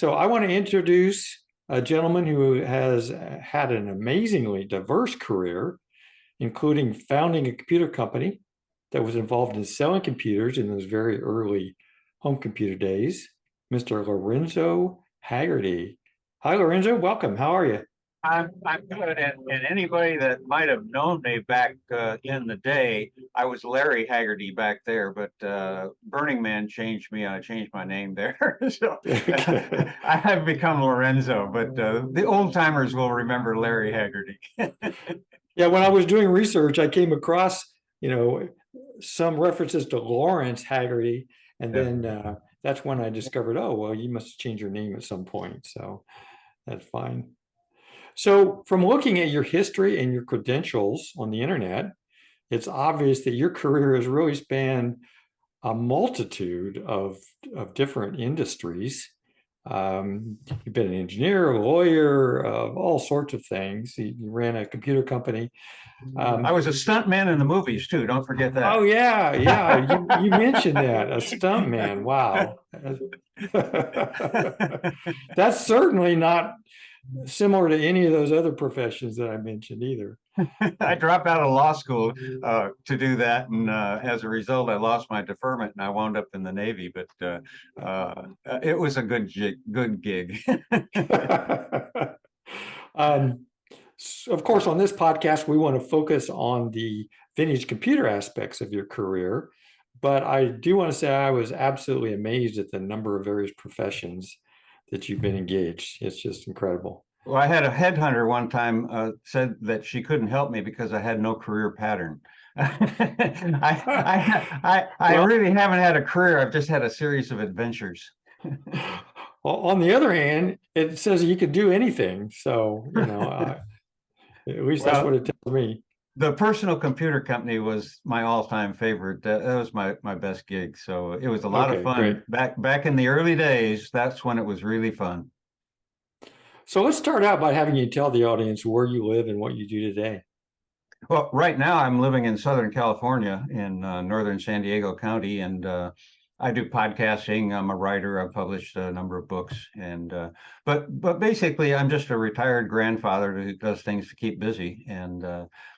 So I want to introduce a gentleman who has had an amazingly diverse career, including founding a computer company that was involved in selling computers in those very early home computer days, Mr. Lorenzo Hagerty. Hi, Lorenzo. Welcome. How are you? I'm good, and anybody that might have known me back in the day, I was Larry Hagerty back there, but Burning Man changed me. I changed my name there, so I have become Lorenzo. But the old timers will remember Larry Hagerty. Yeah, when I was doing research, I came across, you know, some references to Lawrence Hagerty, and Yeah. then that's when I discovered, oh, well, you must change your name at some point. So that's fine. So, from looking at your history and your credentials on the internet, it's obvious that your career has really spanned a multitude of different industries. You've been an engineer, a lawyer, all sorts of things. You ran a computer company. I Um, was a stuntman in the movies too. Don't forget that. oh yeah, yeah. You mentioned that, a stuntman. Wow. That's certainly not similar to any of those other professions that I mentioned either. I dropped out of law school to do that, and as a result, I lost my deferment, and I wound up in the Navy. But it was a good gig. um, of course, on this podcast, we want to focus on the vintage computer aspects of your career. But I do want to say I was absolutely amazed at the number of various professions that you've been engaged. It's just incredible. Well, I had a headhunter one time said that she couldn't help me because I had no career pattern. I Well, really haven't had a career. I've just had a series of adventures. on the other hand, it says you could do anything. So, at least that's what Well, it tells me. the personal computer company was my all-time favorite. That was my best gig. So it was a lot of Okay, great. fun back in the early days. That's when it was really fun. So let's start out by having you tell the audience where you live and what you do today. Well, right now I'm living in Southern California in northern San Diego County, and I do podcasting. I'm a writer. I've published a number of books, and but basically I'm just a retired grandfather who does things to keep busy. And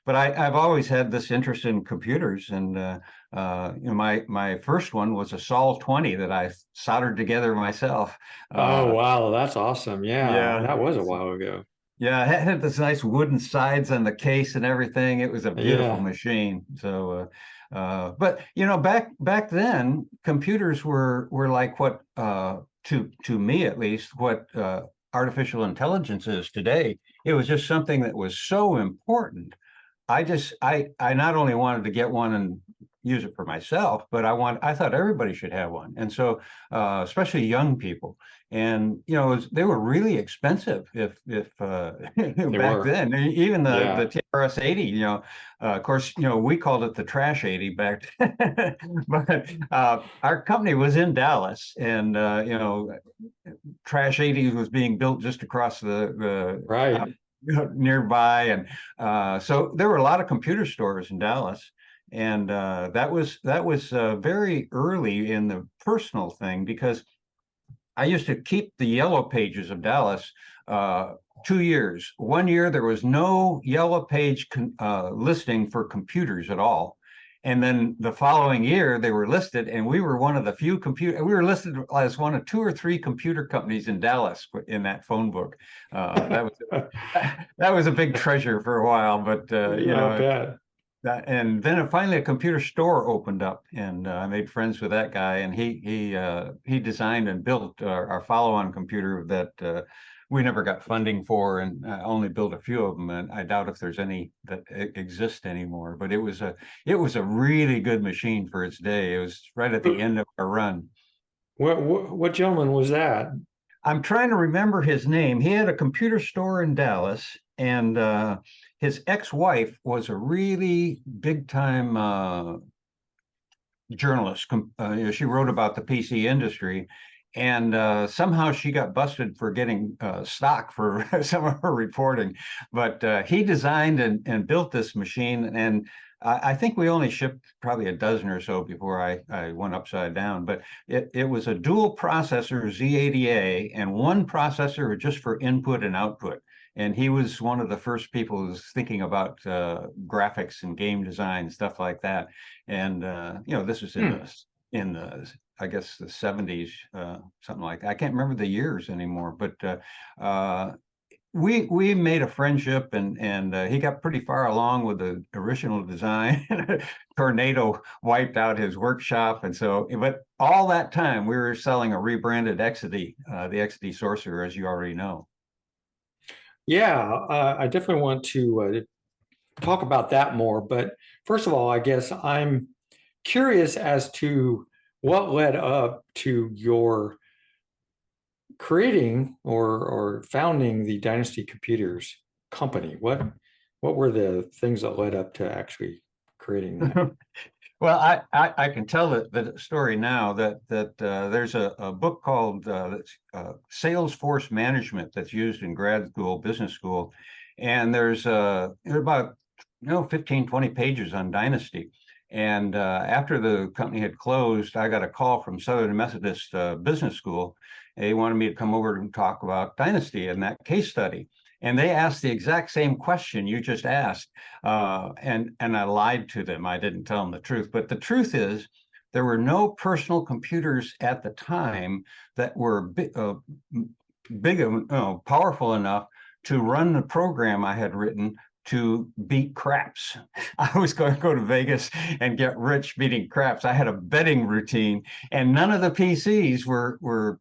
but I've always had this interest in computers, and my first one was a Sol 20 that I soldered together myself. Oh, Uh, wow, that's awesome. Yeah, yeah. that was a while ago. Yeah, it had this nice wooden sides on the case and everything. It was a beautiful Yeah. machine. So, but back then, computers were like what to me at least what artificial intelligence is today. It was just something that was so important. I not only wanted to get one and use it for myself, but I thought everybody should have one. And so especially young people. And they were really expensive if They back were. then. Even the Yeah. TRS 80, of course, we called it the trash 80 back then. But our company was in Dallas, and trash 80 was being built just across the Right. nearby. And so there were a lot of computer stores in Dallas. And that was very early in the personal thing, because I used to keep the yellow pages of Dallas 2 years. One year there was no yellow page listing for computers at all. And then the following year they were listed, and we were one of the few we were listed as one of two or three computer companies in Dallas in that phone book. That was that was a big treasure for a while, but I bet. and then finally a computer store opened up, and I made friends with that guy, and he designed and built our follow-on computer that we never got funding for, and only built a few of them, and I doubt if there's any that exist anymore. But it was a really good machine for its day. It was right at the end of our run. What gentleman was that? I'm trying to remember his name. He had a computer store in Dallas, and his ex-wife was a really big-time journalist. She wrote about the PC industry, and somehow she got busted for getting stock for some of her reporting. But he designed and built this machine, and I think we only shipped probably a dozen or so before I went upside down, but it was a dual processor Z80A and one processor just for input and output. And he was one of the first people who was thinking about graphics and game design, stuff like that. And this was Hmm. in the I guess the 70s, something like that. I can't remember the years anymore, but we made a friendship, and he got pretty far along with the original design. Tornado wiped out his workshop, and so, but all that time we were selling a rebranded Exidy, the Exidy Sorcerer, as you already know. Yeah, I definitely want to talk about that more. But first of all, I guess I'm curious as to what led up to your creating or founding the Dynasty Computers company. What were the things that led up to actually creating that? Well, I can tell the story now that there's a book called Salesforce Management that's used in grad school, business school, and there's about 15, 20 pages on Dynasty. And after the company had closed, I got a call from Southern Methodist Business School. They wanted me to come over and talk about Dynasty and that case study. And they asked the exact same question you just asked. And I lied to them. I didn't tell them the truth. But the truth is, there were no personal computers at the time that were powerful enough to run the program I had written to beat craps. I was going to go to Vegas and get rich beating craps. I had a betting routine, and none of the PCs were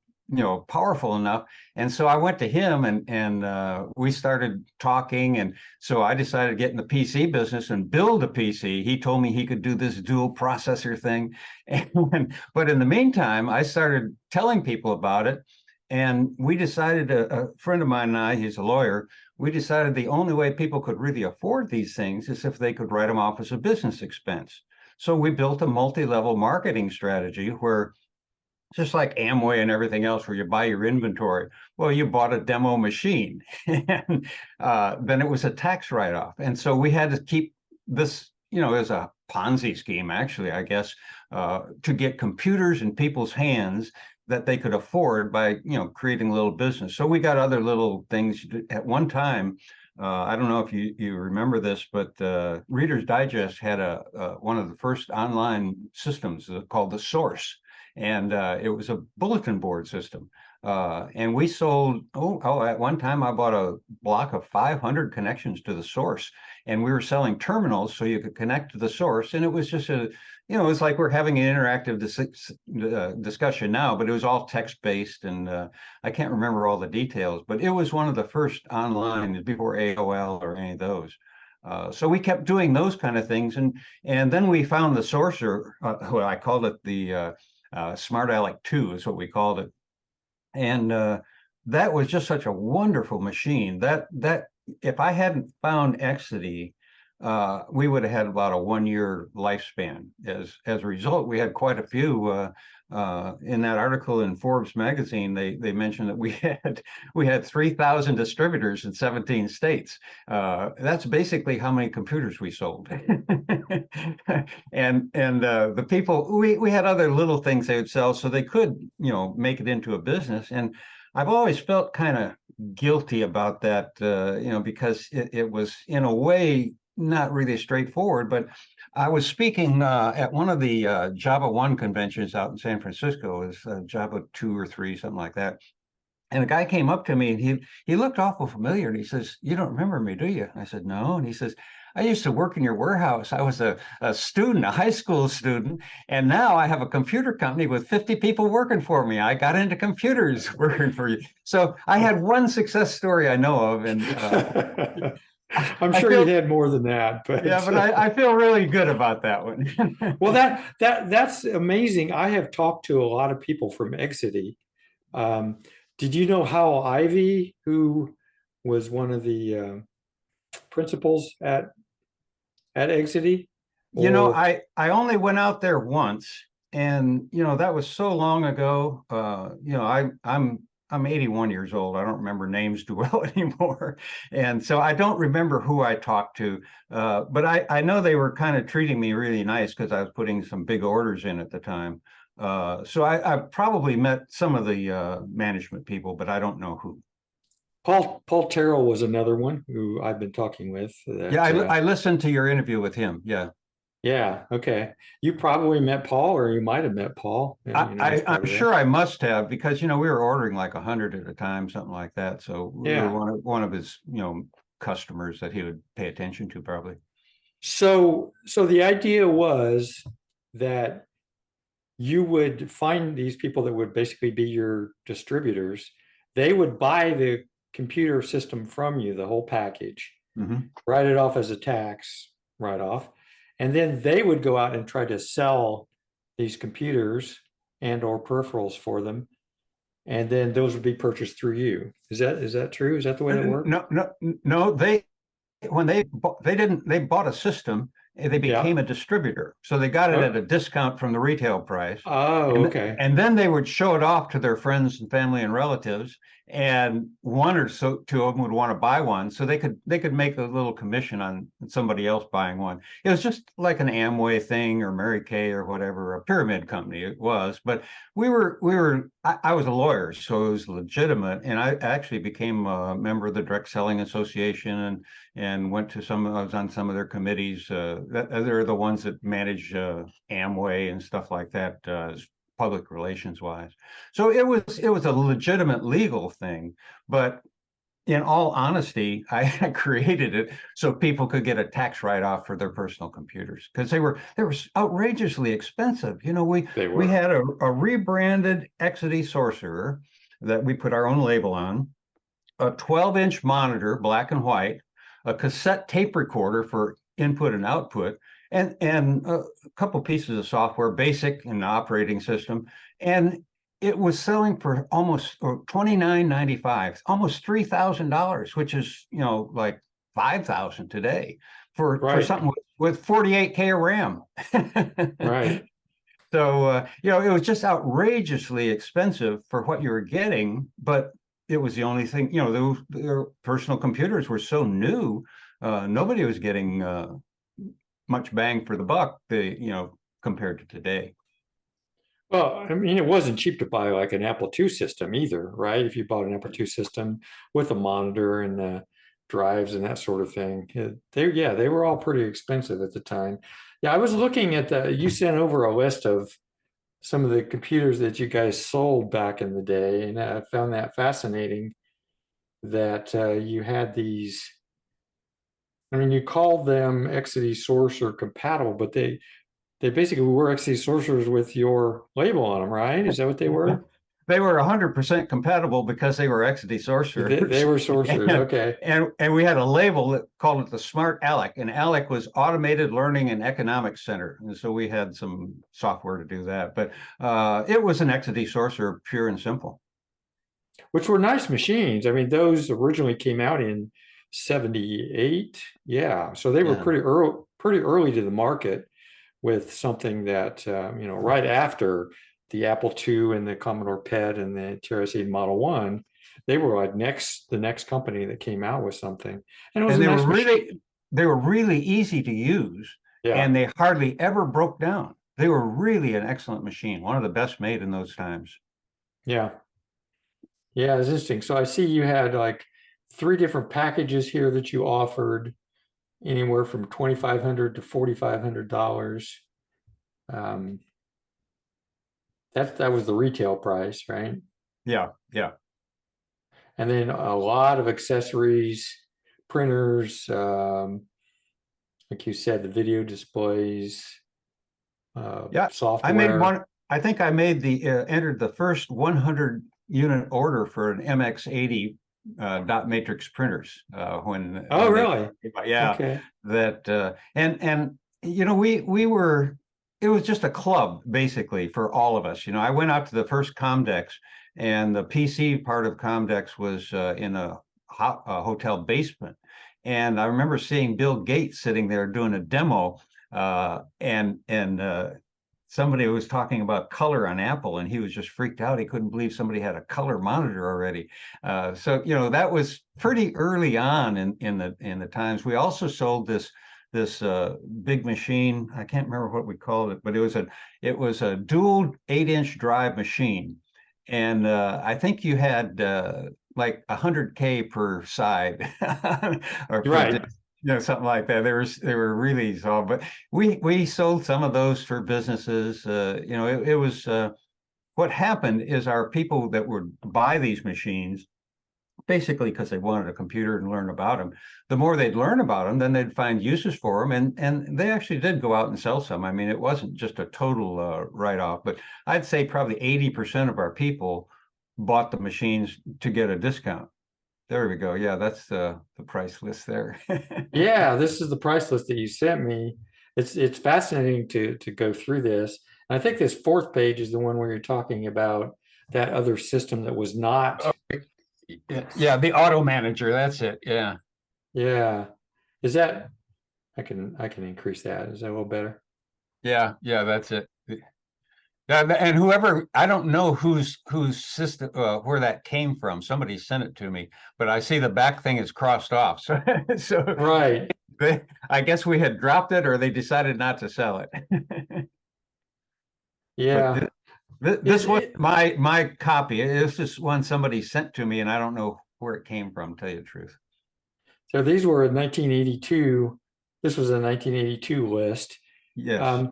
powerful enough. And so I went to him, and we started talking. And so I decided to get in the PC business and build a PC. He told me he could do this dual processor thing. But in the meantime, I started telling people about it. And we decided, a friend of mine and I, he's a lawyer, we decided the only way people could really afford these things is if they could write them off as a business expense. So we built a multi-level marketing strategy where, just like Amway and everything else, where you buy your inventory. Well, you bought a demo machine, and then it was a tax write-off. And so we had to keep this, as a Ponzi scheme, actually, I guess, to get computers in people's hands that they could afford by, creating a little business. So we got other little things at one time. I don't know if you remember this, but Reader's Digest had one of the first online systems called The Source. And it was a bulletin board system. And we sold, at one time I bought a block of 500 connections to the source. And we were selling terminals so you could connect to the source. And it was just it's like we're having an interactive discussion now, but it was all text-based. And I can't remember all the details, but it was one of the first online before AOL or any of those. So we kept doing those kind of things. And then we found the Sorcerer, well, I called it the Smart Alec 2 is what we called it. And that was just such a wonderful machine that if I hadn't found Exidy, we would have had about a 1-year lifespan. As a result, we had quite a few. In that article in Forbes magazine, they mentioned that we had 3,000 distributors in 17 states. That's basically how many computers we sold. And the people, we had other little things they would sell, so they could make it into a business. And I've always felt kind of guilty about that, because it was in a way not really straightforward. But I was speaking at one of the Java 1 conventions out in San Francisco. It was Java 2 or 3, something like that. And a guy came up to me, and he looked awful familiar. And he says, "You don't remember me, do you?" I said, "No." And he says, "I used to work in your warehouse. I was a student, a high school student. And now I have a computer company with 50 people working for me. I got into computers working for you." So I had one success story I know of. And I'm I sure you feel, had more than that, yeah, but but I feel really good about that one. well, that's amazing. I have talked to a lot of people from Exidy. Did you know Howell Ivy, who was one of the principals at Exidy? Or I only went out there once, and that was so long ago. I'm 81 years old. I don't remember names too well anymore. And so I don't remember who I talked to. But I know they were kind of treating me really nice because I was putting some big orders in at the time. So I probably met some of the management people, but I don't know who. Paul Terrell was another one who I've been talking with Yeah, that I listened to your interview with him. Yeah. yeah, okay. You probably met Paul, or you might have met Paul. And he's I'm probably there. sure I must have because we were ordering like 100 at a time, something like that. So we were Yeah. one of his customers that he would pay attention to probably. So the idea was that you would find these people that would basically be your distributors. They would buy the computer system from you, the whole package, Hmm. write it off as a tax write off, and then they would go out and try to sell these computers and or peripherals for them, and then those would be purchased through you. Is that true? Is that the way it worked? No, no, no. They bought a system, they Yeah. became a distributor, so they got it at Oh, a discount from the retail price, oh, and okay. and then they would show it off to their friends and family and relatives, and one or so two of them would want to buy one, so they could make a little commission on somebody else buying one. It was just like an Amway thing or Mary Kay or whatever, a pyramid company it was. But I was a lawyer, so it was legitimate, and I actually became a member of the Direct Selling Association and went to I was on some of their committees. They're the ones that manage Amway and stuff like that, public relations wise. So it was a legitimate legal thing, but in all honesty, I created it so people could get a tax write-off for their personal computers because they were outrageously expensive. They We were. had a rebranded Exidy Sorcerer that we put our own label on, a 12-inch monitor, black and white, a cassette tape recorder for input and output, and a couple pieces of software, basic and operating system. And it was selling for almost $29.95, almost $3,000, which is, like 5,000 today for Right. something with 48K of RAM. Right. So, it was just outrageously expensive for what you were getting, but it was the only thing, their personal computers were so new, nobody was getting much bang for the buck, compared to today. Well, I mean, it wasn't cheap to buy like an Apple II system either, right? If you bought an Apple II system with a monitor and the drives and that sort of thing, they were all pretty expensive at the time. Yeah, I was looking at you sent over a list of some of the computers that you guys sold back in the day, and I found that fascinating that you had these. I mean, you called them Exidy Sorcerer compatible, but they basically were Exidy Sorcerers with your label on them, right? Is that what they were? They were 100% compatible because they were Exidy They sorcerers. were sorcerers. and, Okay. and we had a label that called it the Smart ALEC, and ALEC was Automated Learning and Economics Center. And so we had some software to do that. But it was an Exidy sorcerer, pure and simple. Which were nice machines. I mean, those originally came out in 78. Yeah. So they were Yeah. pretty early to the market with something that, right after the Apple II and the Commodore PET and the TRS-80 Model 1, they were like the next company that came out with something. And it was And a nice machine. they were really easy to use, Yeah. and they hardly ever broke down. They were really an excellent machine, one of the best made in those times. Yeah. Yeah, it's interesting. So I see you had like three different packages here that you offered, anywhere from 2,500 to $4,500. Um, that was the retail price, right? Yeah, yeah. And then a lot of accessories, printers, like you said, the video displays, Yeah, I made software. one. I think I made entered the first 100 unit order for an MX80 dot matrix printers Oh, when they really? yeah, Okay. that and we were, it was just a club basically for all of us. I went out to the first Comdex, and the PC part of Comdex was in a hotel basement, and I remember seeing Bill Gates sitting there doing a demo, and somebody was talking about color on Apple, and he was just freaked out. He couldn't believe somebody had a color monitor already. So that was pretty early on in the times. We also sold this big machine. I can't remember what we called it, but it was a dual 8-inch drive machine, and I think you had like 100K per side or per Right. disc, something like that. They were really small, but we sold some of those for businesses. It was what happened is our people that would buy these machines basically because they wanted a computer and learn about them. The more they'd learn about them, then they'd find uses for them, and they actually did go out and sell some. I mean, it wasn't just a total write-off, but I'd say probably 80% of our people bought the machines to get a discount. There we go. Yeah, that's the price list there. Yeah, this is the price list that you sent me. It's fascinating to go through this. And I think this fourth page is the one where you're talking about that other system that was not. Oh, yeah, the auto manager. That's it. Yeah. Yeah. Is that I can increase that. Is that a little better? Yeah, that's it. Yeah, and whoever, I don't know whose system where that came from. Somebody sent it to me, but I see the back thing is crossed off. So so Right. I guess we had dropped it, or they decided not to sell it. But Yeah. this Is was it my copy. This is one somebody sent to me, and I don't know where it came from, to tell you the truth. so these were in 1982. This was a 1982 list. Yes. Um,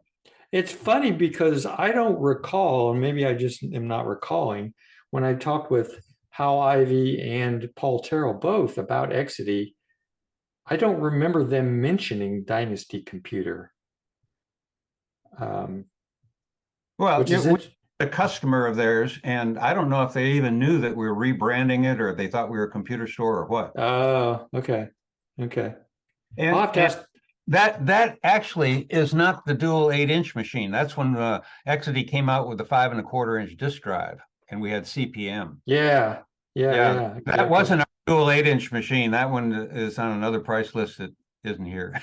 it's funny because I don't recall, and maybe I just am not recalling, when I talked with Hal Ivy and Paul Terrell both about Exidy, I don't remember them mentioning Dynasty Computer, um, Well, which is we it. a customer of theirs, and I don't know if they even knew that we were rebranding it, or they thought we were a computer store or what. Oh, okay. Okay. I'll And have to ask. that actually is not the dual 8-inch machine. That's when Exidy came out with the 5 1/4 inch disk drive, and we had CPM. Yeah. Yeah. Yeah, Yeah. that Exactly. wasn't a dual 8-inch machine. That one is on another price list that isn't here.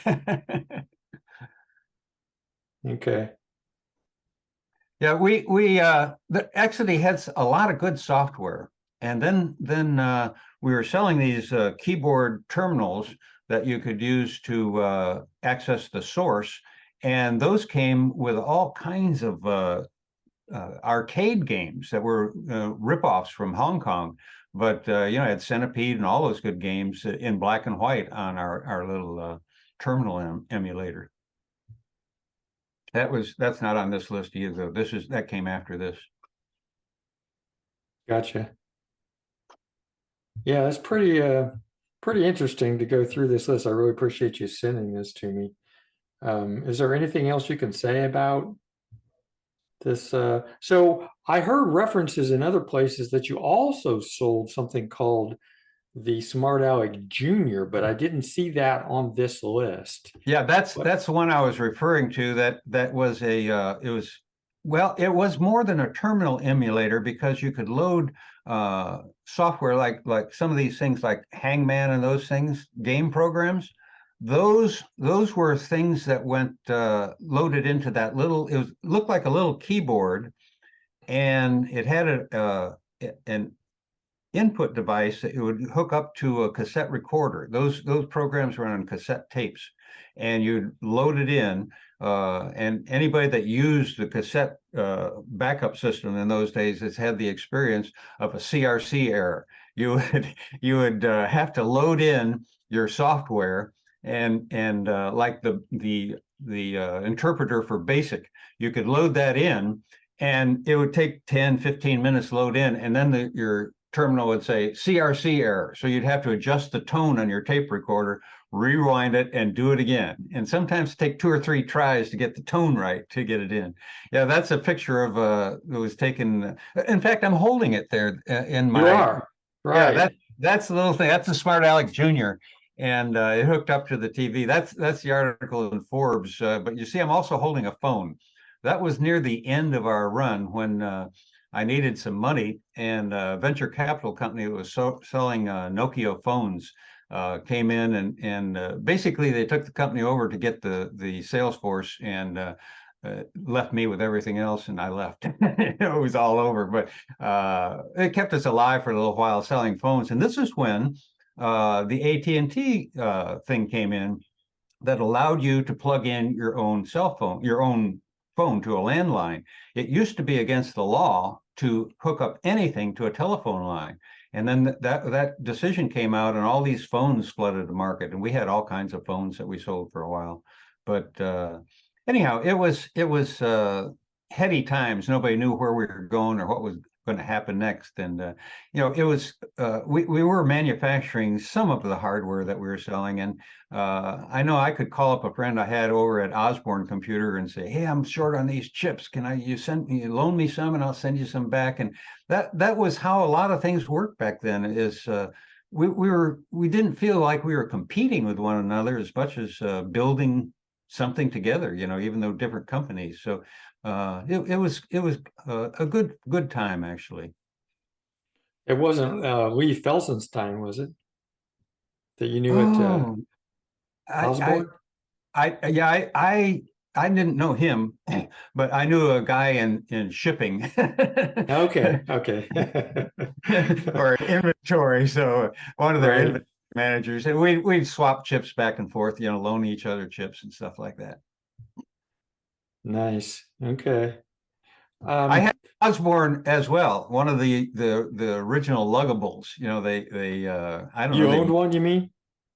Okay. Yeah, the Exidy had a lot of good software, and then we were selling these keyboard terminals that you could use to access the source, and those came with all kinds of arcade games that were ripoffs from Hong Kong. But had Centipede and all those good games in black and white on our little terminal emulator. That's not on this list either. That came after this. Gotcha. Yeah, that's pretty interesting to go through this list. I really appreciate you sending this to me. Is there anything else you can say about this? So I heard references in other places that you also sold something called the Smart Alec Junior, but I didn't see that on this list. Yeah, What? that's the one I was referring to. That was it was more than a terminal emulator because you could load software like some of these things like Hangman and those things, game programs. Those were things that went loaded into that little. It looked like a little keyboard, and it had an input device that it would hook up to a cassette recorder. Those programs run on cassette tapes, and you'd load it in. And anybody that used the cassette backup system in those days has had the experience of a CRC error. You would have to load in your software and like the interpreter for BASIC, you could load that in, and it would take 10, 15 minutes load in, and then your terminal would say CRC error. So you'd have to adjust the tone on your tape recorder, rewind it, and do it again. And sometimes take 2 or 3 tries to get the tone right to get it in. Yeah, that's a picture of it was taken. In fact, I'm holding it there in You my. are Yeah, right. that's the little thing. That's the Smart Alec Junior, and it hooked up to the TV. That's the article in Forbes. But you see, I'm also holding a phone. That was near the end of our run when I needed some money, and a venture capital company that was selling Nokia phones came in, and basically they took the company over to get the sales force, and left me with everything else, and I left. It was all over, but it kept us alive for a little while selling phones. And this is when the AT&T thing came in that allowed you to plug in your own cell phone, your own phone to a landline. It used to be against the law to hook up anything to a telephone line. And then that decision came out, and all these phones flooded the market, and we had all kinds of phones that we sold for a while. But anyhow, it was heady times. Nobody knew where we were going or what was going to happen next. And it was we were manufacturing some of the hardware that we were selling. And I know I could call up a friend I had over at Osborne Computer and say, "Hey, I'm short on these chips. Can you loan me some, and I'll send you some back." And that was how a lot of things worked back then. Is we didn't feel like we were competing with one another as much as building something together, even though different companies. So it was a good time, actually. It wasn't Lee Felson's time, was it? That you knew at Oh, I, Osborne? yeah, I didn't know him, but I knew a guy in shipping Okay, okay. or inventory. So one of their Right. inventory managers, and we'd swap chips back and forth, loan each other chips and stuff like that. Nice. Okay. I had Um, Osborne as well, one of the original luggables. They I don't know, you owned one, you mean?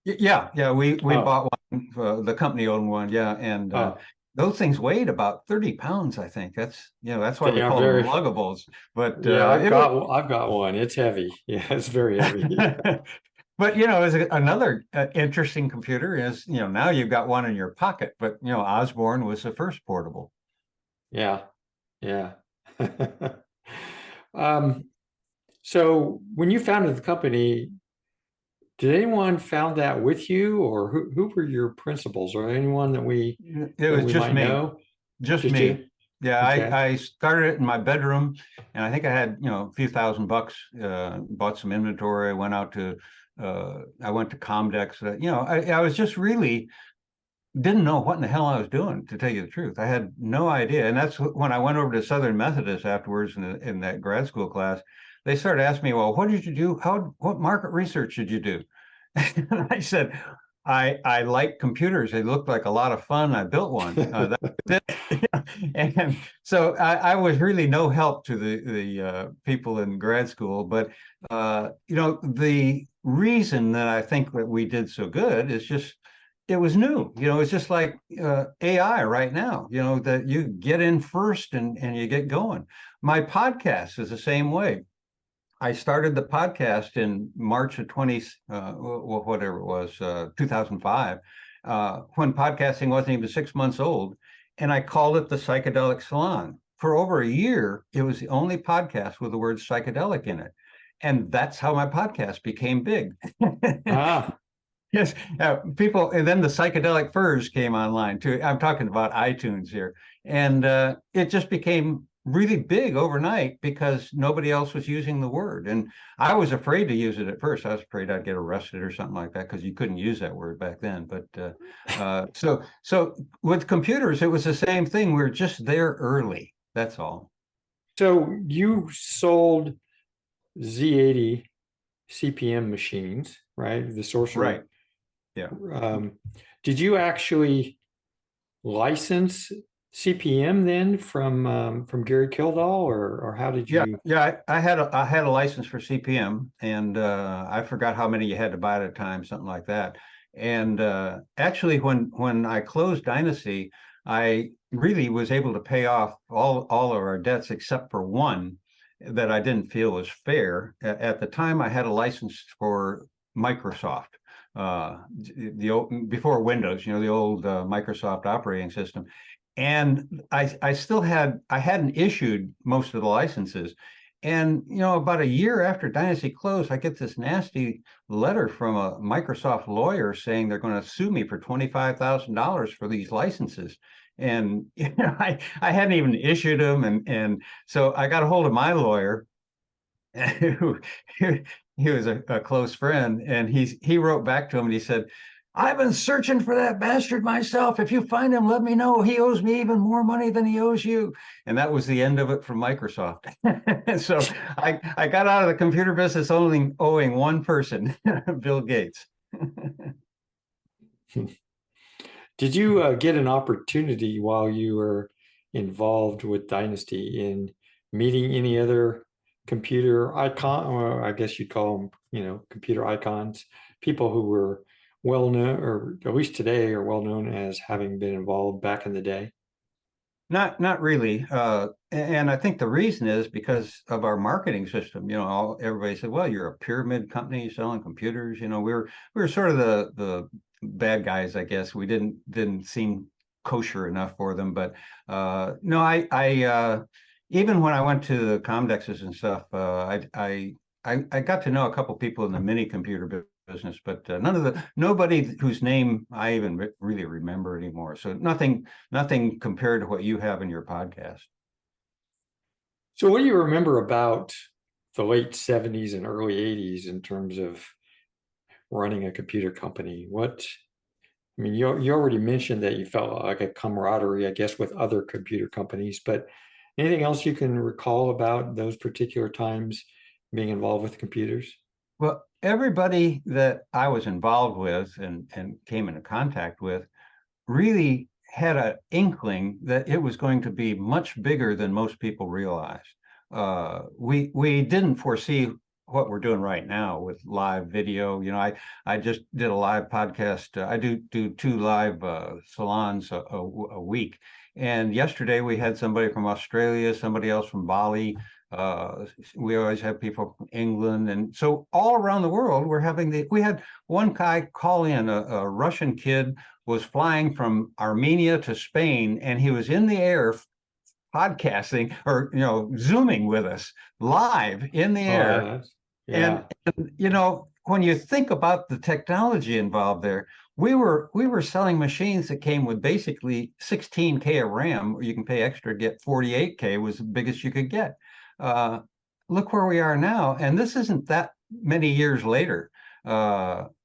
yeah, we Oh, bought one. The company owned one, yeah, and oh, those things weighed about 30 pounds, I think. That's why we they are call them very, luggables. But yeah, it was, I've got one. It's heavy. Yeah, it's very heavy. but is another interesting computer is now you've got one in your pocket. But Osborne was the first portable. Yeah, yeah. Um, so when you founded the company, did anyone found that with you, or who were your principals, or anyone It that was we just might me. know? Just Just me. you? Yeah, Okay. I started it in my bedroom, and I think I had, a few $1,000, bought some inventory, I went to Comdex. I was just really didn't know what in the hell I was doing, to tell you the truth. I had no idea. And that's when I went over to Southern Methodist afterwards in that grad school class. They started asking me, "Well, what did you do? What market research did you do?" And I said, I like computers. They looked like a lot of fun. I built one. That's it. And so I was really no help to the people in grad school. But the reason that I think that we did so good is just it was new. It's just like AI right now. That you get in first and you get going. My podcast is the same way. I started the podcast in March of whatever it was, 2005, when podcasting wasn't even 6 months old. And I called it the Psychedelic Salon. For over a year, it was the only podcast with the word psychedelic in it. And that's how my podcast became big. Ah, Yes, people, and then the psychedelic furs came online too. I'm talking about iTunes here, and it just became really big overnight because nobody else was using the word. And I was afraid to use it at first. I was afraid I'd get arrested or something like that because you couldn't use that word back then. But so with computers, it was the same thing. We were just there early. That's all. so you sold Z80 CPM machines, right? The Right. Sorcerer. Yeah. Um, did you actually license CPM then from Gary Kildall, or how did Yeah, you? yeah. I had a license for CPM, and I forgot how many you had to buy at a time, something like that. And actually, when I closed Dynasty, I really was able to pay off all of our debts except for one that I didn't feel was fair. At the time, I had a license for Microsoft, before Windows, the old Microsoft operating system. And I hadn't issued most of the licenses. And about a year after Dynasty closed, I get this nasty letter from a Microsoft lawyer saying they're going to sue me for $25,000 for these licenses. And I hadn't even issued them, and so I got a hold of my lawyer, who he was a close friend, and he wrote back to him and he said, I've been searching for that bastard myself. If you find him, let me know. He owes me even more money than he owes you. And that was the end of it from Microsoft. So I got out of the computer business only owing one person, Bill Gates. Did you get an opportunity while you were involved with Dynasty in meeting any other computer icon, or I guess you'd call them, computer icons, people who were well known, or at least today are well known as having been involved back in the day? Not really. And I think the reason is because of our marketing system. Everybody said, "Well, you're a pyramid company selling computers." We were sort of the bad guys, I guess. We didn't seem kosher enough for them. But no, I even when I went to the Comdexes and stuff, I got to know a couple people in the mini computer business, but nobody whose name I even really remember anymore. So nothing compared to what you have in your podcast. So what do you remember about the late 70s and early 80s in terms of running a computer company? I mean, you already mentioned that you felt like a camaraderie, I guess, with other computer companies, but anything else you can recall about those particular times being involved with computers? Well, everybody that I was involved with and came into contact with really had an inkling that it was going to be much bigger than most people realized. We didn't foresee what we're doing right now with live video. I just did a live podcast. I do two live salons a week. And yesterday we had somebody from Australia, somebody else from Bali. We always have people from England, and so all around the world we had one guy call in, a Russian kid was flying from Armenia to Spain, and he was in the air podcasting or zooming with us live in the Oh, air. yeah. And when you think about the technology involved there, we were selling machines that came with basically 16K of RAM, or you can pay extra to get 48K was the biggest you could get. uh, Look where we are now, and this isn't that many years later.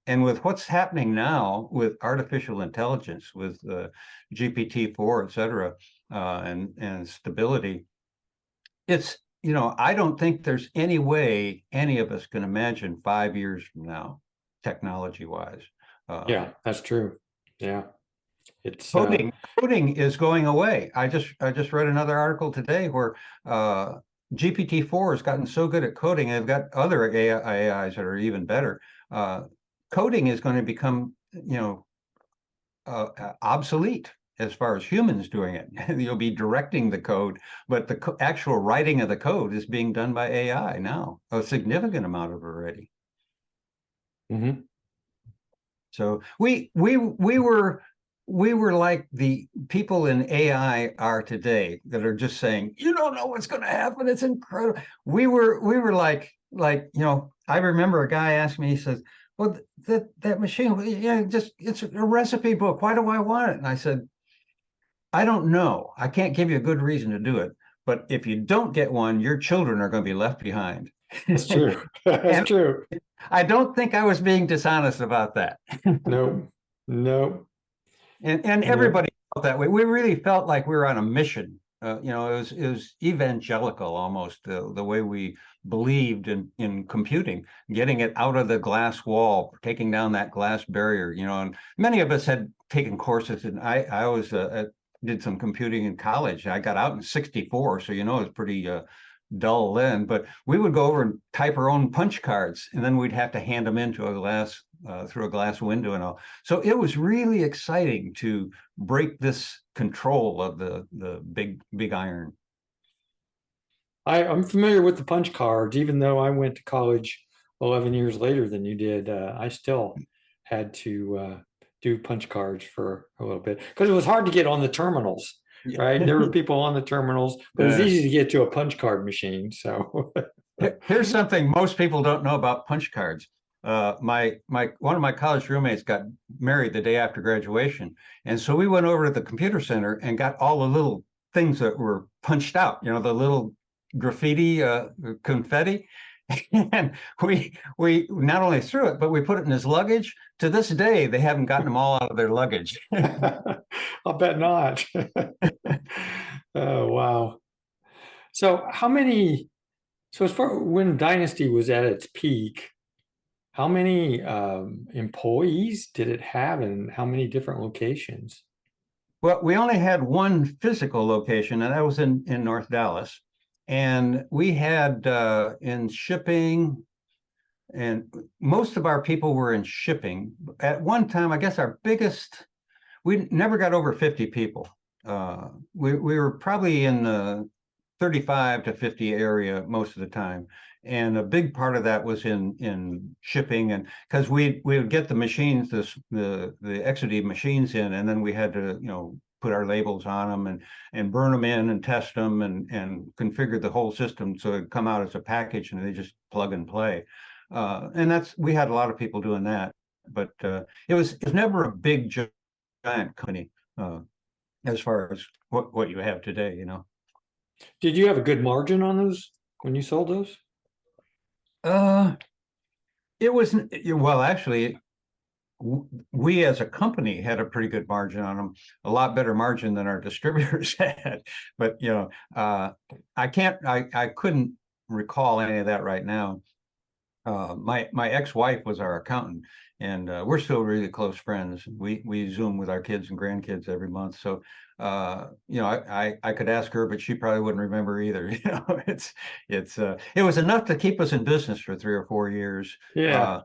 And with what's happening now with artificial intelligence, with GPT-4, et cetera, and stability, I don't think there's any way any of us can imagine 5 years from now, technology-wise. Yeah, that's true. Yeah. It's Coding is going away. I just read another article today where GPT-4 has gotten so good at coding, they've got other AIs that are even better. Coding is going to become, obsolete as far as humans doing it. You'll be directing the code, but the actual writing of the code is being done by AI now, a significant amount of it already. Mhm. So we were like the people in AI are today that are just saying, you don't know what's going to happen. It's incredible. We were like, I remember a guy asked me, he says, well, that machine, yeah, it's a recipe book. Why do I want it? And I said, I don't know. I can't give you a good reason to do it. But if you don't get one, your children are going to be left behind. That's true. That's And true. I don't think I was being dishonest about that. No, no, And no. everybody felt that way. We really felt like we were on a mission. It was evangelical almost, the way we believed in computing, getting it out of the glass wall, taking down that glass barrier. And many of us had taken courses, and I was did some computing in college. I got out in '64, so it was pretty dull then, but we would go over and type our own punch cards, and then we'd have to hand them into a glass through a glass window and all. So it was really exciting to break this control of the big iron. I'm familiar with the punch cards, even though I went to college 11 years later than you did. I still had to do punch cards for a little bit because it was hard to get on the terminals, Yeah. right? There were people on the terminals, but it was easy to get to a punch card machine. So, Here's something most people don't know about punch cards. My one of my college roommates got married the day after graduation, and so we went over to the computer center and got all the little things that were punched out. The little graffiti, confetti, And we not only threw it, but we put it in his luggage. To this day, they haven't gotten them all out of their luggage. I'll bet not. Oh, wow. So how many, so as far when Dynasty was at its peak, how many employees did it have and how many different locations? Well, we only had one physical location, and that was in North Dallas. And we had in shipping, and most of our people were in shipping. At one time, I guess our biggest, we never got over 50 people. We were probably in the 35 to 50 area most of the time. And a big part of that was in shipping, and because we would get the machines, the Exidy machines in, and then we had to, put our labels on them and burn them in and test them and configure the whole system so it'd come out as a package and they just plug and play. And we had a lot of people doing that, but it was never a big giant company as far as what you have today, Did you have a good margin on those when you sold those? It was, well, actually, we as a company had a pretty good margin on them, a lot better margin than our distributors had. But I couldn't recall any of that right now. My ex-wife was our accountant, and we're still really close friends. We Zoom with our kids and grandkids every month. So I could ask her, but she probably wouldn't remember either. It was enough to keep us in business for 3 or 4 years. Yeah.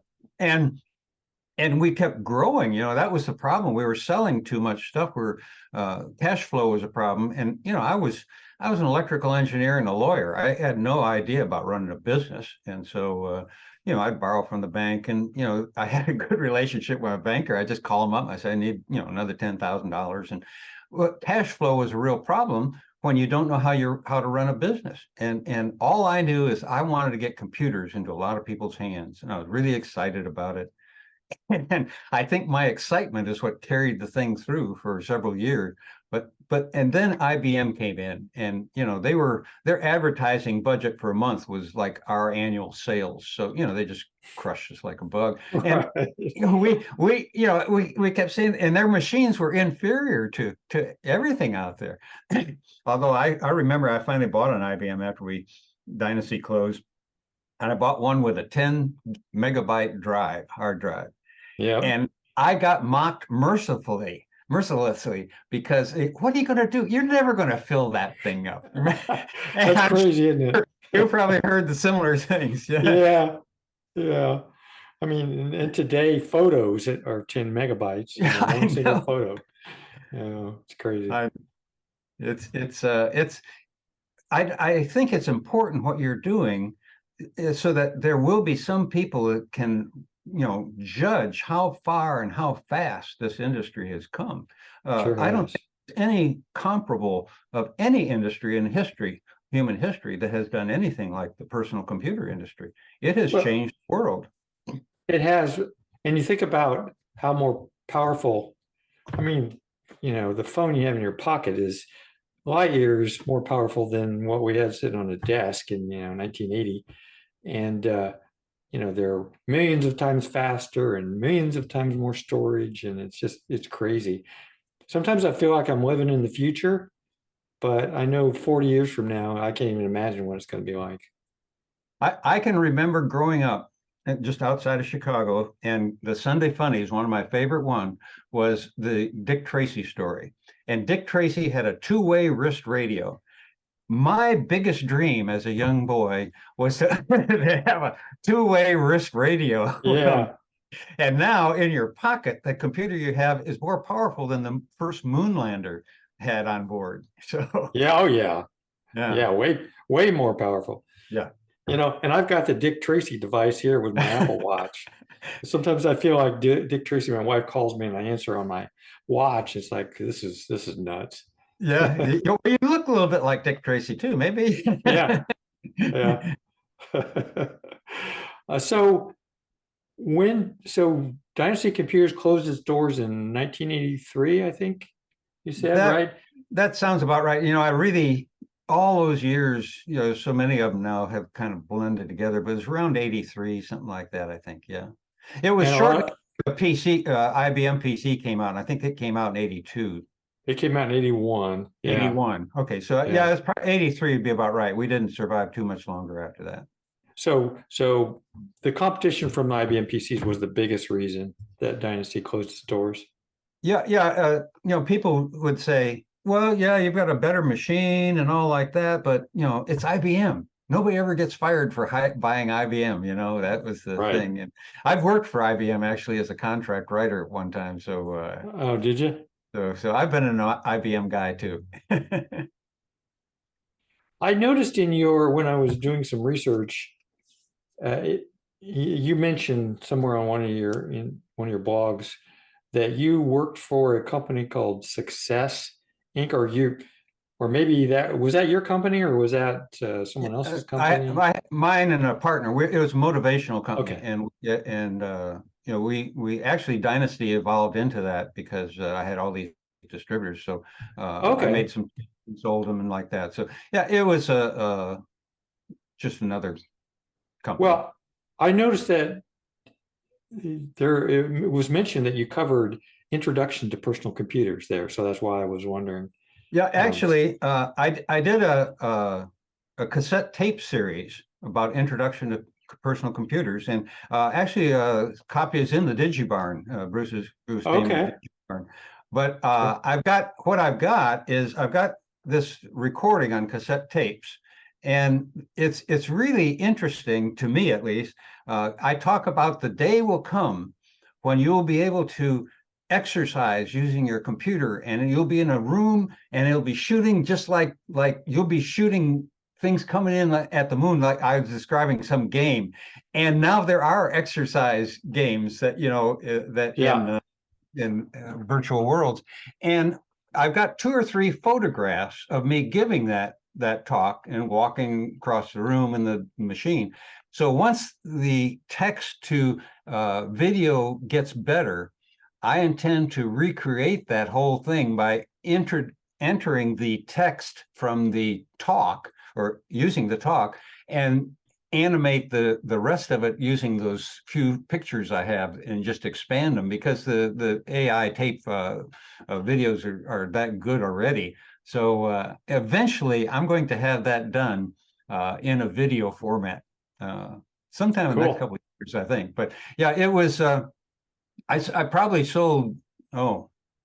And we kept growing. That was the problem. We were selling too much stuff. Cash flow was a problem. And I was an electrical engineer and a lawyer. I had no idea about running a business, and so I'd borrow from the bank, and I had a good relationship with a banker. I just call him up. I say I need another $10,000, and cash flow was a real problem when you don't know how to run a business. And all I knew is I wanted to get computers into a lot of people's hands, and I was really excited about it. And I think my excitement is what carried the thing through for several years. And then IBM came in, and their advertising budget per month was like our annual sales. So they just crushed us like a bug. And we kept saying, and their machines were inferior to everything out there. Although I remember I finally bought an IBM after Dynasty closed, and I bought one with a 10 megabyte hard drive. Yeah. And I got mocked mercilessly because what are you going to do? You're never going to fill that thing up. That's crazy, isn't it? You probably heard the similar things. Yeah. Yeah. I mean, and today photos are 10 megabytes, one single photo. It's crazy. I think it's important what you're doing, so that there will be some people that can judge how far and how fast this industry has come. Sure I don't has. think there's any comparable of any industry in human history, that has done anything like the personal computer industry. It has changed the world. It has. And you think about how more powerful, I mean, the phone you have in your pocket is light years more powerful than what we had sitting on a desk in 1980. And they're millions of times faster and millions of times more storage, and it's crazy. Sometimes I feel like I'm living in the future, but I know 40 years from now I can't even imagine what it's going to be like. I can remember growing up just outside of Chicago, and the Sunday Funnies, one of my favorite one, was the Dick Tracy story. And Dick Tracy had a two-way wrist radio. My biggest dream as a young boy was to have a two-way wrist radio. Yeah. And now in your pocket, the computer you have is more powerful than the first moonlander had on board. So yeah. Oh yeah. Yeah. Way more powerful. Yeah. And I've got the Dick Tracy device here with my Apple Watch. Sometimes I feel like Dick Tracy, my wife calls me and I answer on my watch. It's like, this is nuts. Yeah. You look a little bit like Dick Tracy too, maybe. Yeah. Yeah. So Dynasty Computers closed its doors in 1983, I think you said, right? That sounds about right. I really all those years, so many of them now have kind of blended together, but it's around 83, something like that, I think. Yeah. It was And a shortly lot, the PC, IBM PC came out. And I think it came out in 82. it came out in 81. Yeah. 81. Okay. So Yeah. yeah, it's probably 83 would be about right. We didn't survive too much longer after that. So the competition from the IBM PCs was the biggest reason that Dynasty closed its doors. Yeah. Yeah. People would say, well, yeah, you've got a better machine and all like that, but it's IBM. Nobody ever gets fired for buying IBM. That was the Right. thing. And I've worked for IBM actually as a contract writer at one time. Oh, did you? So I've been an IBM guy too. I noticed when I was doing some research, you mentioned somewhere on in one of your blogs that you worked for a company called Success Inc. Or maybe that your company, or was that someone else's company? Mine and a partner. It was a motivational company, Okay. and we actually Dynasty evolved into that because I had all these distributors, so I Okay. made some, sold them, and like that. So yeah, it was just another company. Well, I noticed that it was mentioned that you covered introduction to personal computers there, so that's why I was wondering. Yeah, actually, I did a cassette tape series about introduction to personal computers, and actually, a copy is in the DigiBarn, Bruce Damon's Okay. DigiBarn. But Cool. I've got this recording on cassette tapes, and it's really interesting to me, at least. I talk about the day will come when you will be able to exercise using your computer, and you'll be in a room and it'll be shooting just like you'll be shooting things coming in at the moon, like I was describing some game. And now there are exercise games that that Yeah. in virtual worlds. And I've got 2 or 3 photographs of me giving that talk and walking across the room in the machine. So once the text to video gets better, I intend to recreate that whole thing by entering the text from the talk, or using the talk, and animate the rest of it using those few pictures I have, and just expand them, because the AI tape videos are that good already. So eventually I'm going to have that done in a video format sometime in the next Cool. couple of years, I think. But yeah, it was I probably sold,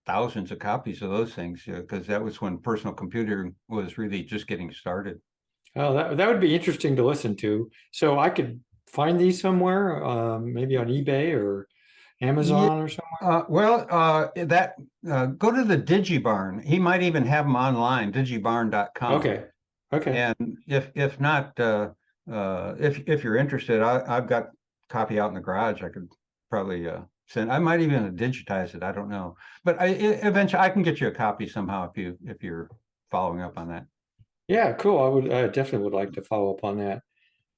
thousands of copies of those things, because that was when personal computer was really just getting started. Oh, that would be interesting to listen to. So I could find these somewhere, maybe on eBay or Yeah. Amazon or somewhere. Go to the DigiBarn. He might even have them online, digibarn.com. Okay. Okay. And if not, if you're interested, I've got a copy out in the garage. I could probably send. I might even digitize it. I don't know, but eventually I can get you a copy somehow if you're following up on that. Yeah, cool. I definitely would like to follow up on that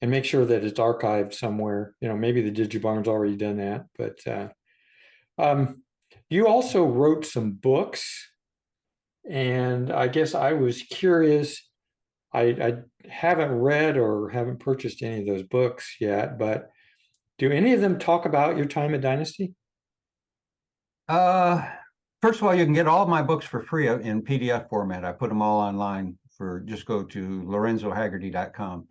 and make sure that it's archived somewhere. Maybe the DigiBarn's already done that, but um, you also wrote some books, and I guess I was curious. I haven't read or haven't purchased any of those books yet, but do any of them talk about your time at Dynasty? Uh, First of all, you can get all of my books for free in PDF format. I put them all online for, just go to lorenzohagerty.com,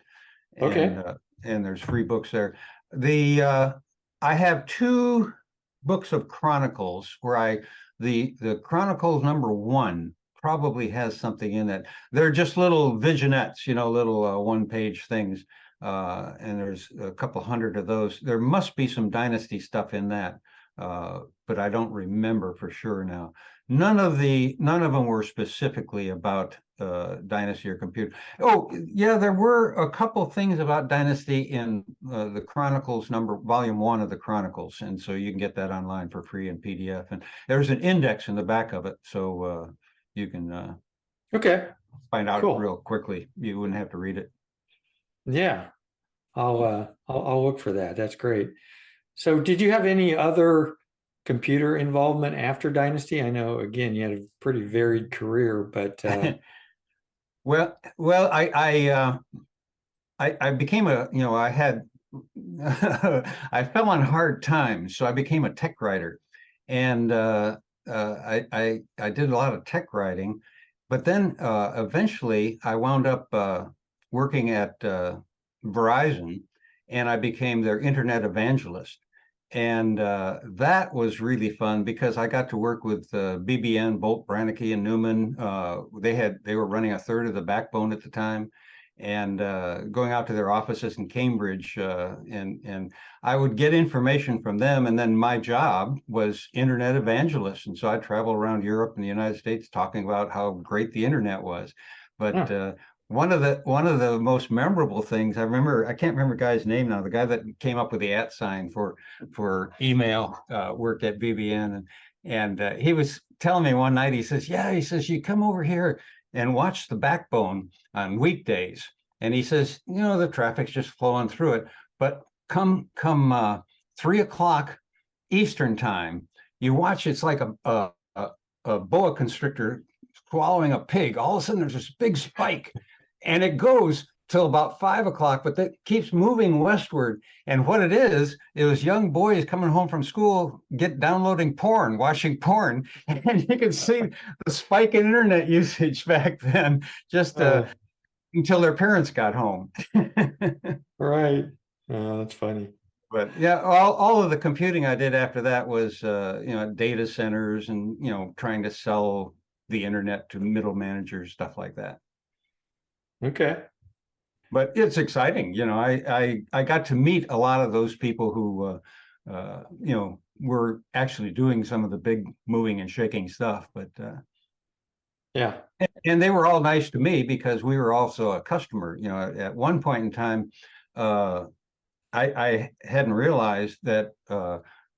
and Okay. there's free books there. The I have 2 books of chronicles where the Chronicles #1 probably has something in it. They're just little vignettes, little 1-page things. And there's a couple hundred of those. There must be some Dynasty stuff in that, but I don't remember for sure now. None of them were specifically about Dynasty or computer. Oh, yeah, there were a couple things about Dynasty in the Chronicles volume 1 of the Chronicles, and so you can get that online for free in PDF. And there's an index in the back of it, so you can Okay. find out Cool. real quickly. You wouldn't have to read it. Yeah. I'll look for that. That's great. So did you have any other computer involvement after Dynasty? I know, again, you had a pretty varied career, but I became a, I had, I fell on hard times, so I became a tech writer, and I did a lot of tech writing, but then eventually I wound up working at Verizon, and I became their internet evangelist. And that was really fun because I got to work with BBN, Bolt, Brannicky, and Newman. They were running a third of the backbone at the time, and going out to their offices in Cambridge, and I would get information from them. And then my job was internet evangelist, and so I travel around Europe and the United States talking about how great the internet was. But Huh. one of the most memorable things I remember, I can't remember the guy's name now, the guy that came up with the @ sign for email, worked at BBN, and he was telling me one night, he says, yeah, he says, you come over here and watch the backbone on weekdays. And he says, the traffic's just flowing through it, but come 3 o'clock Eastern time, you watch, it's like a boa constrictor swallowing a pig. All of a sudden there's this big spike, and it goes till about 5 o'clock, but that keeps moving westward. And what it was young boys coming home from school, downloading porn, watching porn, and you can see the spike in internet usage back then, just Oh, until their parents got home. right. Oh, that's funny. But yeah, all of the computing I did after that was data centers, and trying to sell the internet to middle managers, stuff like that. Okay. But it's exciting. I got to meet a lot of those people who were actually doing some of the big moving and shaking stuff. But Yeah. and they were all nice to me because we were also a customer. At one point in time, I hadn't realized that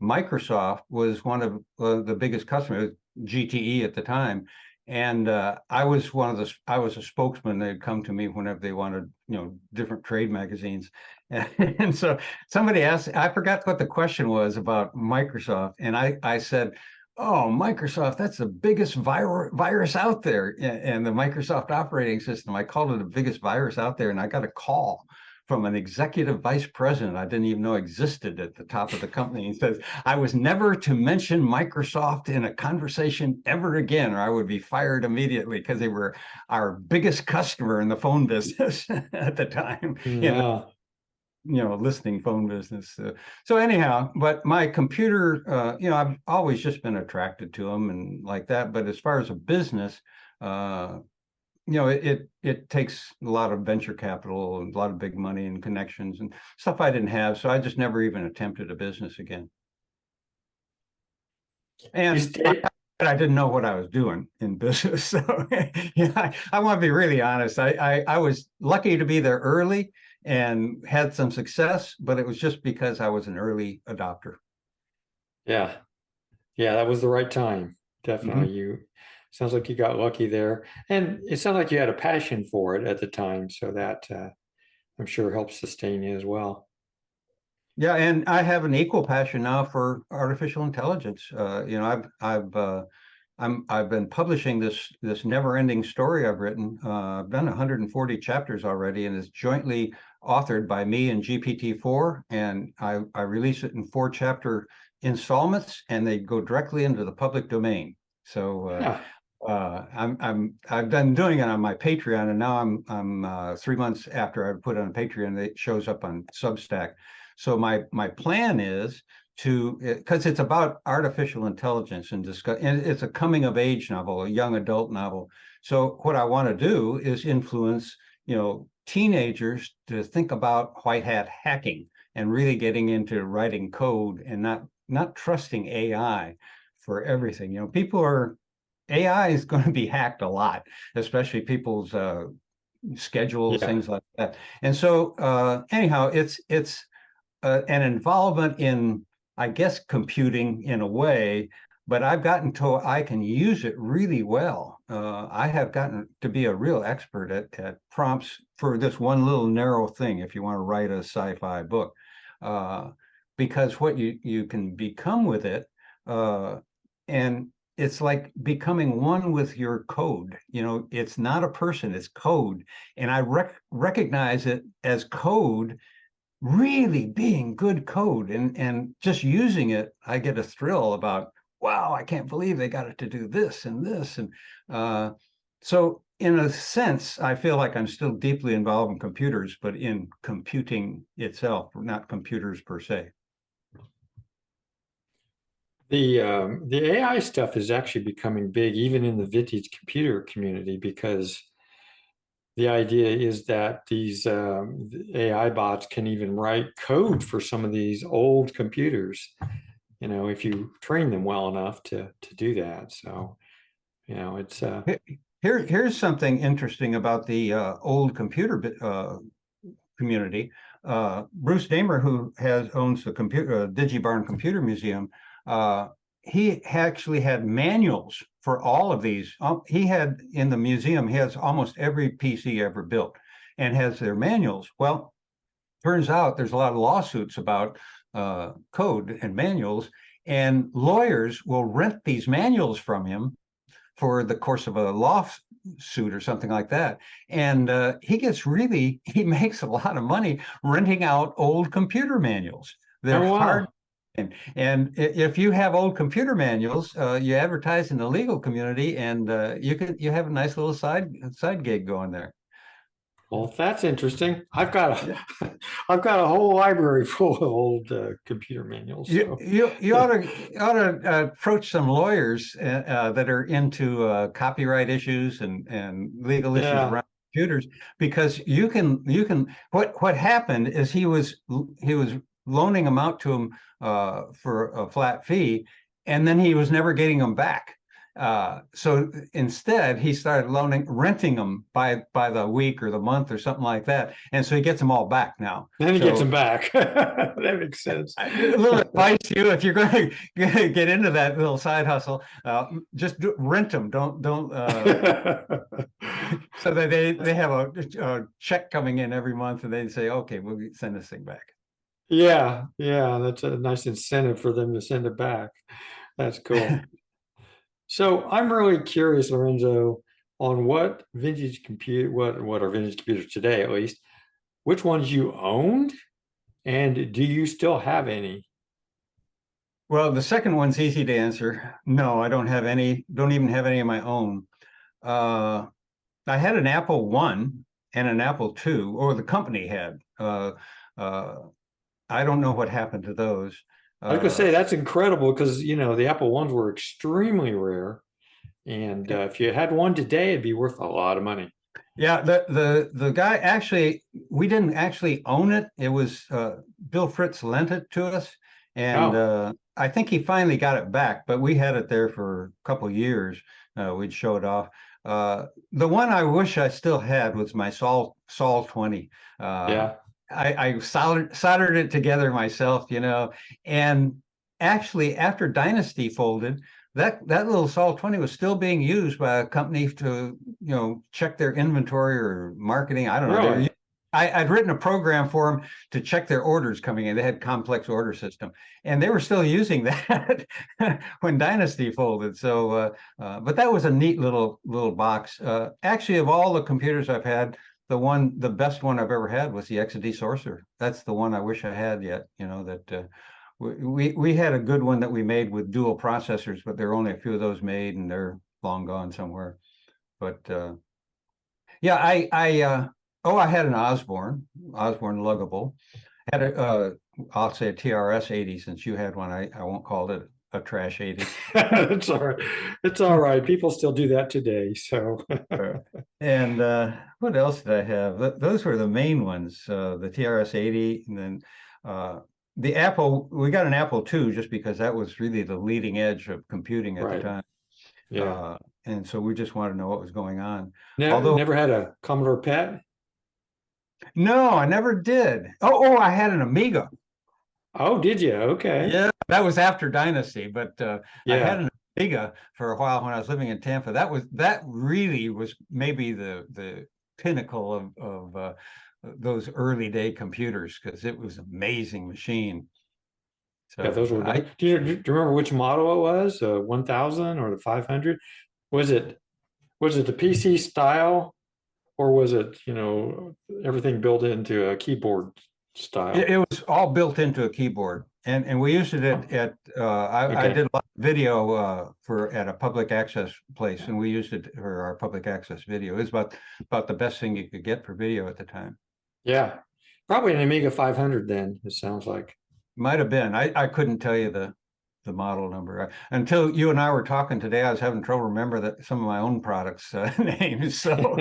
Microsoft was one of the biggest customers, GTE at the time, and I was a spokesman. They'd come to me whenever they wanted, different trade magazines, and so somebody asked, I forgot what the question was about Microsoft, and I said, "Oh, Microsoft, that's the biggest virus out there," and the Microsoft operating system. I called it the biggest virus out there, and I got a call from an executive vice president I didn't even know existed at the top of the company. He says, I was never to mention Microsoft in a conversation ever again, or I would be fired immediately, because they were our biggest customer in the phone business at the time, in the Yeah. listening phone business. So anyhow, but my computer, I've always just been attracted to them and like that. But as far as a business, uh, it takes a lot of venture capital and a lot of big money and connections and stuff I didn't have. So I just never even attempted a business again. You And stay. I didn't know what I was doing in business. So I want to be really honest. I was lucky to be there early and had some success, but it was just because I was an early adopter. Yeah. Yeah, that was the right time. Mhm. Definitely. Sounds like you got lucky there. And it sounds like you had a passion for it at the time. So that I'm sure helps sustain you as well. Yeah, and I have an equal passion now for artificial intelligence. I've been publishing this never-ending story I've written. I've done 140 chapters already, and it's jointly authored by me and GPT-4. And I release it in 4-chapter installments, and they go directly into the public domain. So Yeah. I've been doing it on my Patreon, and now I'm 3 months after I put it on Patreon, it shows up on Substack. So my plan is because it's about artificial intelligence and it's a coming of age novel, a young adult novel. So what I want to do is influence, teenagers to think about white hat hacking and really getting into writing code and not trusting AI for everything. AI is going to be hacked a lot, especially people's schedules, Yeah. things like that. And so anyhow, it's an involvement in, I guess, computing in a way, but I've gotten to I can use it really well. I have gotten to be a real expert at prompts for this one little narrow thing. If you want to write a sci-fi book, uh, because what you can become with it, and it's like becoming one with your code. You know, it's not a person, it's code. And I recognize it as code really being good code, and just using it, I get a thrill about, wow, I can't believe they got it to do this and this. And so in a sense, I feel like I'm still deeply involved in computers, but in computing itself, not computers per se. The AI stuff is actually becoming big, even in the vintage computer community, because the idea is that these AI bots can even write code for some of these old computers, if you train them well enough to do that. So, it's Here's something interesting about the old computer community. Bruce Damer, who owns the DigiBarn Computer Museum, he actually had manuals for all of these. He had in the museum, he has almost every PC ever built and has their manuals. Well, turns out there's a lot of lawsuits about code and manuals, and lawyers will rent these manuals from him for the course of a lawsuit or something like that. And he makes a lot of money renting out old computer manuals. They're oh hard. wow. And if you have old computer manuals, you advertise in the legal community, and you have a nice little side gig going there. Well, that's interesting. I've got Yeah. a I've got a whole library full of old computer manuals. So You ought to approach some lawyers that are into copyright issues and legal issues yeah, around computers, because you can what happened is he was loaning them out to him for a flat fee, and then he was never getting them back. So instead, he started renting them by the week or the month or something like that, and so he gets them all back now. then he gets them So back. That makes sense. a little advice to you: if you're going to get into that little side hustle, just rent them. Don't so that they have a check coming in every month, and they say, okay, we'll send this thing back. Yeah, yeah, that's a nice incentive for them to send it back. That's cool. So I'm really curious, Lorenzo, on what vintage compute what are vintage computers today, at least, which ones you owned, and do you still have any? Well, the second one's easy to answer. No, I don't have any. Don't even have any of my own. Uh, I had an Apple One and an Apple II, or the company had. Uh, I don't know what happened to those. I was gonna Uh, say that's incredible because the Apple ones were extremely rare, and if you had one today, it'd be worth a lot of money. Yeah, the guy actually, we didn't actually own it. It was Bill Fritz lent it to us, and Oh, I think he finally got it back. But we had it there for a couple of years. We'd show it off. The one I wish I still had was my Sol 20. yeah. I soldered it together myself, and actually after Dynasty folded, that little Sol 20 was still being used by a company to, check their inventory or marketing. I don't know. Really? I'd written a program for them to check their orders coming in. They had complex order system, and they were still using that when Dynasty folded. So, but that was a neat little box. Actually, of all the computers I've had, the best one I've ever had was the Exidy Sorcerer. That's the one I wish I had yet. We had a good one that we made with dual processors, but there are only a few of those made, and they're long gone somewhere. But yeah, I had an Osborne luggable. Had I'll say a TRS 80, since you had one. I won't call it a trash 80. It's all right. It's all right. People still do that today. So And what else did I have? Those were the main ones. The TRS 80, and then the Apple. We got an Apple II just because that was really the leading edge of computing at the right. time. Yeah. And so we just wanted to know what was going on. Never, Although, never had a Commodore PET. no, I never did. Oh, I had an Amiga. Oh, did you? Okay. Yeah, that was after Dynasty, but I had Yeah. an Amiga for a while when I was living in Tampa. That really was maybe the pinnacle of those early day computers, because it was an amazing machine. Yeah, So those were nice. Do you remember which model it was? 1000 or the 500? Was it was it the PC style, or was it, everything built into a keyboard it, style? it was all built into a keyboard, and we used it Oh, I okay. did a lot of video for at a public access place, and we used it for our public access video. It was about the best thing you could get for video at the time. Yeah. Probably an Amiga 500 then, it sounds like. Might have been. I couldn't tell you the model number until you and I were talking today. I was having trouble remember that some of my own products names. So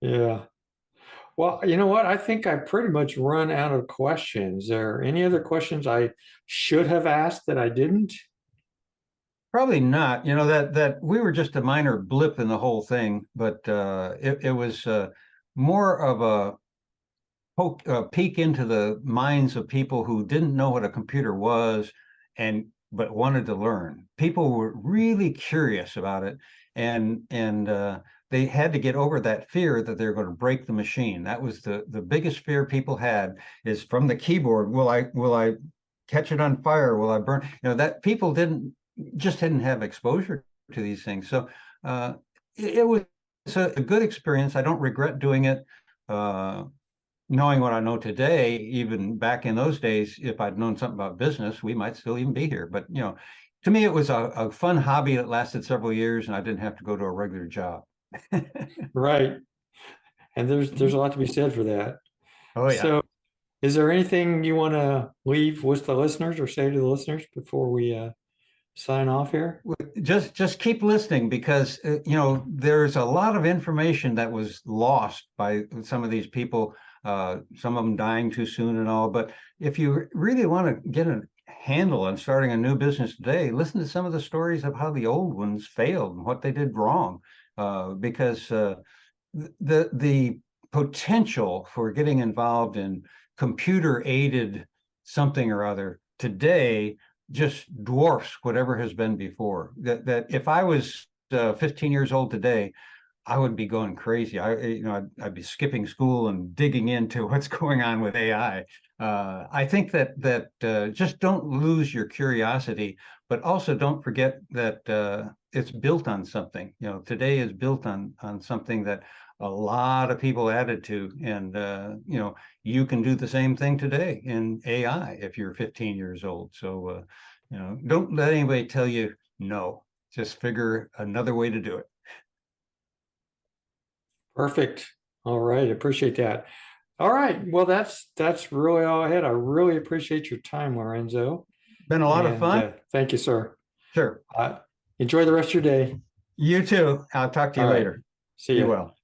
Yeah. Well, you know what? I think I pretty much run out of questions. There any other questions I should have asked that I didn't? probably not. That we were just a minor blip in the whole thing, but it was more of a peek into the minds of people who didn't know what a computer was and but wanted to learn. People were really curious about it, and they had to get over that fear that they're going to break the machine. That was the biggest fear people had, is from the keyboard. Will I catch it on fire? Will I burn? That people didn't have exposure to these things. So it was a good experience. I don't regret doing it. Knowing what I know today, even back in those days, if I'd known something about business, we might still even be here. But to me, it was a fun hobby that lasted several years, and I didn't have to go to a regular job. Right. And there's a lot to be said for that. Oh yeah. So, is there anything you want to leave with the listeners or say to the listeners before we sign off here? Just keep listening, because there's a lot of information that was lost by some of these people, some of them dying too soon and all. But if you really want to get a handle on starting a new business today, listen to some of the stories of how the old ones failed and what they did wrong, because the potential for getting involved in computer aided something or other today just dwarfs whatever has been before. That if I was 15 years old today, I would be going crazy. I'd be skipping school and digging into what's going on with AI. I think that just don't lose your curiosity, but also don't forget that it's built on something. Today is built on something that a lot of people added to, and you can do the same thing today in AI if you're 15 years old. So don't let anybody tell you no. Just figure another way to do it. Perfect. All right. Appreciate that. All right. Well, that's really all I had. I really appreciate your time, Lorenzo. Been a lot of And fun. thank you, sir. Sure. Enjoy the rest of your day. You too. I'll talk to All you right. later. See Be ya. well.